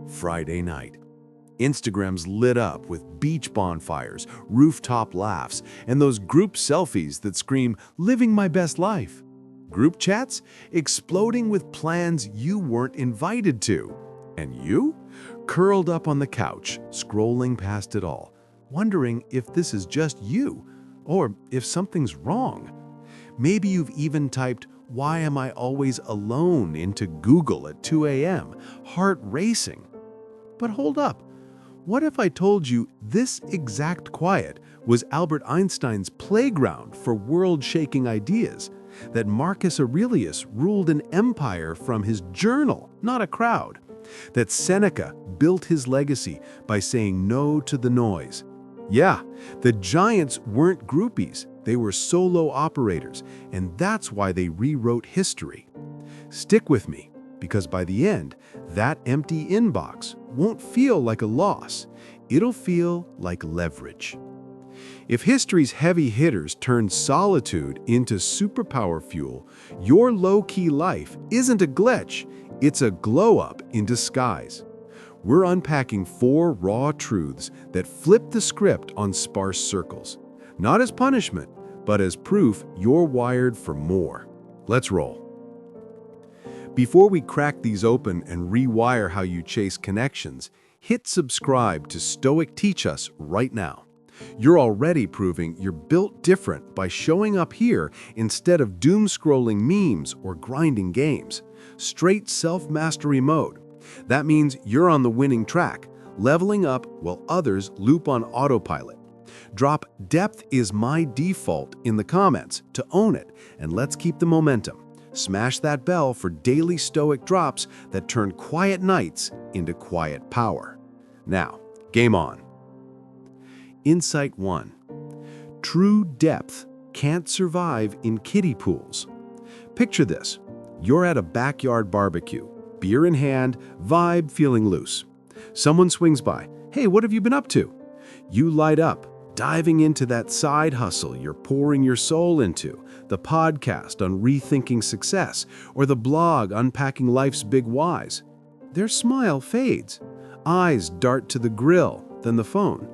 Friday night. Instagram's lit up with beach bonfires, rooftop laughs, and those group selfies that scream, "Living my best life." Group chats exploding with plans you weren't invited to. And you? Curled up on the couch, scrolling past it all, wondering if this is just you, or if something's wrong. Maybe you've even typed, "Why am I always alone?" into Google at 2 a.m., heart racing. But hold up. What if I told you this exact quiet was Albert Einstein's playground for world-shaking ideas? That Marcus Aurelius ruled an empire from his journal, not a crowd? That Seneca built his legacy by saying no to the noise? Yeah, the giants weren't groupies, they were solo operators, and that's why they rewrote history. Stick with me, because by the end, that empty inbox won't feel like a loss. It'll feel like leverage. If history's heavy hitters turned solitude into superpower fuel, your low-key life isn't a glitch, it's a glow-up in disguise. We're unpacking 4 raw truths that flip the script on sparse circles. Not as punishment, but as proof you're wired for more. Let's roll. Before we crack these open and rewire how you chase connections, hit subscribe to stoicteachus right now. You're already proving you're built different by showing up here instead of doom-scrolling memes or grinding games. Straight self-mastery mode. That means you're on the winning track, leveling up while others loop on autopilot. Drop "depth is my default" in the comments to own it, and let's keep the momentum. Smash that bell for daily Stoic drops that turn quiet nights into quiet power. Now, game on. Insight 1. True depth can't survive in kiddie pools. Picture this. You're at a backyard barbecue, beer in hand, vibe feeling loose. Someone swings by. "Hey, what have you been up to?" You light up, diving into that side hustle you're pouring your soul into, the podcast on rethinking success, or the blog unpacking life's big whys. Their smile fades. Eyes dart to the grill, then the phone.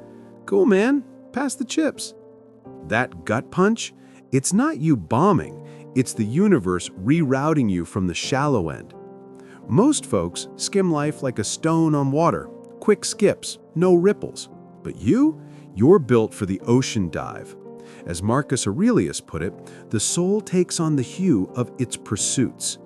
"Cool, man. Pass the chips." That gut punch? It's not you bombing. It's the universe rerouting you from the shallow end. Most folks skim life like a stone on water. Quick skips, no ripples. But you're built for the ocean dive. As Marcus Aurelius put it, the soul takes on the hue of its pursuits.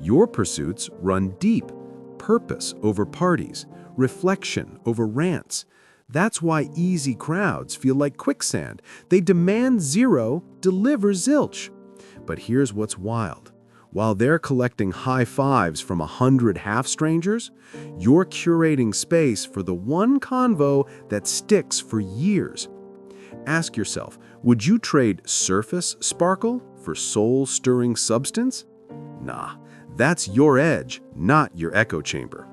Your pursuits run deep. Purpose over parties, reflection over rants. That's why easy crowds feel like quicksand. They demand zero, deliver zilch. But here's what's wild. While they're collecting high fives from 100 half-strangers, you're curating space for the one convo that sticks for years. Ask yourself, would you trade surface sparkle for soul-stirring substance? Nah, that's your edge, not your echo chamber.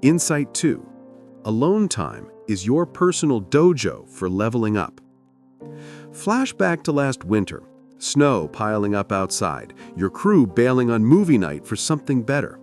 Insight 2. Alone time is your personal dojo for leveling up. Flashback to last winter. Snow piling up outside, your crew bailing on movie night for something better.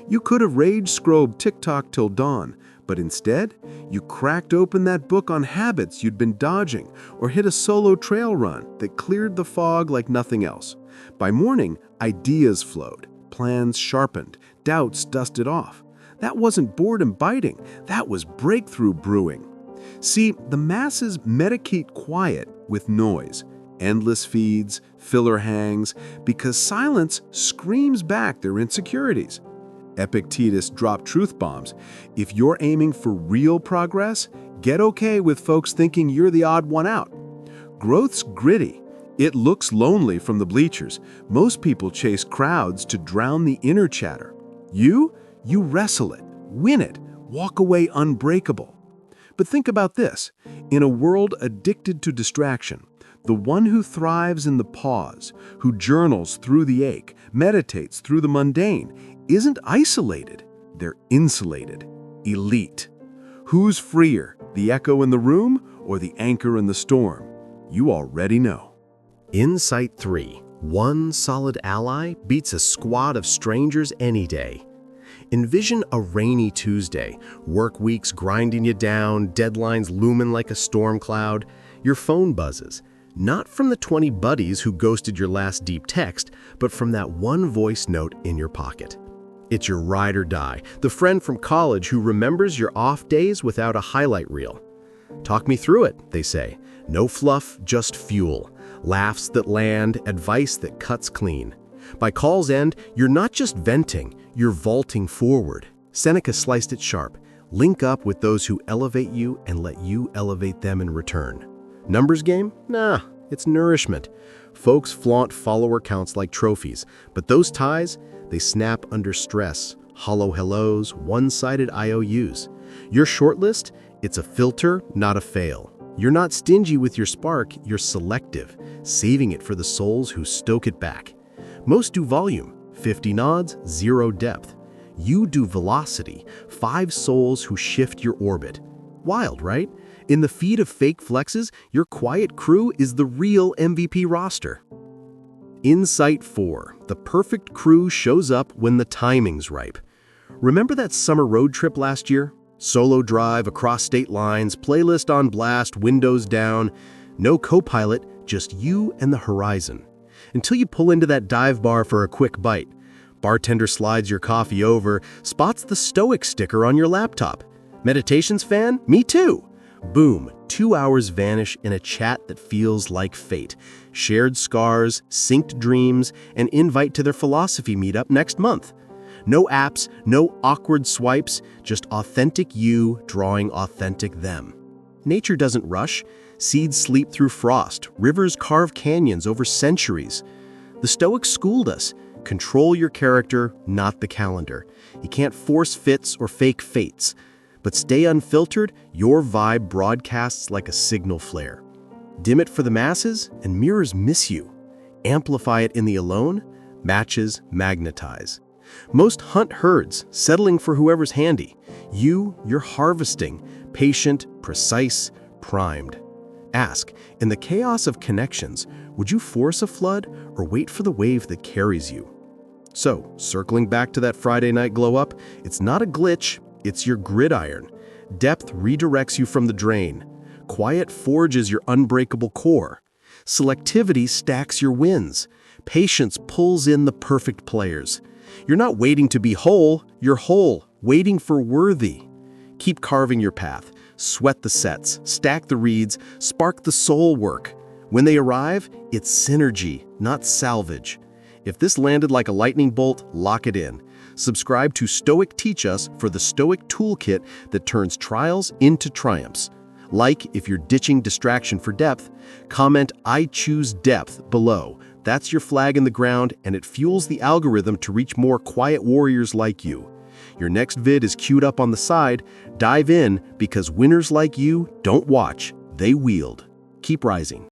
You could have rage-scrolled TikTok till dawn, but instead, you cracked open that book on habits you'd been dodging or hit a solo trail run that cleared the fog like nothing else. By morning, ideas flowed, plans sharpened, doubts dusted off. That wasn't boredom biting, that was breakthrough brewing. See, the masses medicate quiet with noise. Endless feeds, filler hangs, because silence screams back their insecurities. Epictetus dropped truth bombs. If you're aiming for real progress, get okay with folks thinking you're the odd one out. Growth's gritty. It looks lonely from the bleachers. Most people chase crowds to drown the inner chatter. You wrestle it, win it, walk away unbreakable. But think about this. In a world addicted to distraction, the one who thrives in the pause, who journals through the ache, meditates through the mundane, isn't isolated. They're insulated, elite. Who's freer, the echo in the room or the anchor in the storm? You already know. Insight 3. One solid ally beats a squad of strangers any day. Envision a rainy Tuesday, work weeks grinding you down, deadlines looming like a storm cloud. Your phone buzzes, not from the 20 buddies who ghosted your last deep text, but from that one voice note in your pocket. It's your ride or die, the friend from college who remembers your off days without a highlight reel. Talk me through it, they say. No fluff, just fuel. Laughs that land, advice that cuts clean. By call's end, you're not just venting, you're vaulting forward. Seneca sliced it sharp. Link up with those who elevate you and let you elevate them in return. Numbers game? Nah, it's nourishment. Folks flaunt follower counts like trophies, but those ties, they snap under stress. Hollow hellos, one-sided IOUs. Your shortlist? It's a filter, not a fail. You're not stingy with your spark, you're selective, saving it for the souls who stoke it back. Most do volume, 50 nods, 0 depth. You do velocity, 5 souls who shift your orbit. Wild, right? In the feed of fake flexes, your quiet crew is the real MVP roster. Insight 4. The perfect crew shows up when the timing's ripe. Remember that summer road trip last year? Solo drive across state lines, playlist on blast, windows down. No co-pilot, just you and the horizon. Until you pull into that dive bar for a quick bite. Bartender slides your coffee over, spots the Stoic sticker on your laptop. Meditations fan? Me too! Boom, 2 hours vanish in a chat that feels like fate. Shared scars, synced dreams, an invite to their philosophy meetup next month. No apps, no awkward swipes, just authentic you drawing authentic them. Nature doesn't rush. Seeds sleep through frost. Rivers carve canyons over centuries. The Stoics schooled us. Control your character, not the calendar. You can't force fits or fake fates. But stay unfiltered, your vibe broadcasts like a signal flare. Dim it for the masses, and mirrors miss you. Amplify it in the alone, matches magnetize. Most hunt herds, settling for whoever's handy. You're harvesting, patient, precise, primed. Ask, in the chaos of connections, would you force a flood or wait for the wave that carries you? So, circling back to that Friday night glow-up, it's not a glitch, it's your gridiron. Depth redirects you from the drain. Quiet forges your unbreakable core. Selectivity stacks your wins. Patience pulls in the perfect players. You're not waiting to be whole, you're whole, waiting for worthy. Keep carving your path. Sweat the sets, stack the reeds, spark the soul work. When they arrive, it's synergy, not salvage. If this landed like a lightning bolt, lock it in. Subscribe to Stoic Teach Us for the Stoic toolkit that turns trials into triumphs. Like if you're ditching distraction for depth, comment "I choose depth" below. That's your flag in the ground, and it fuels the algorithm to reach more quiet warriors like you. Your next vid is queued up on the side. Dive in, because winners like you don't watch, they wield. Keep rising.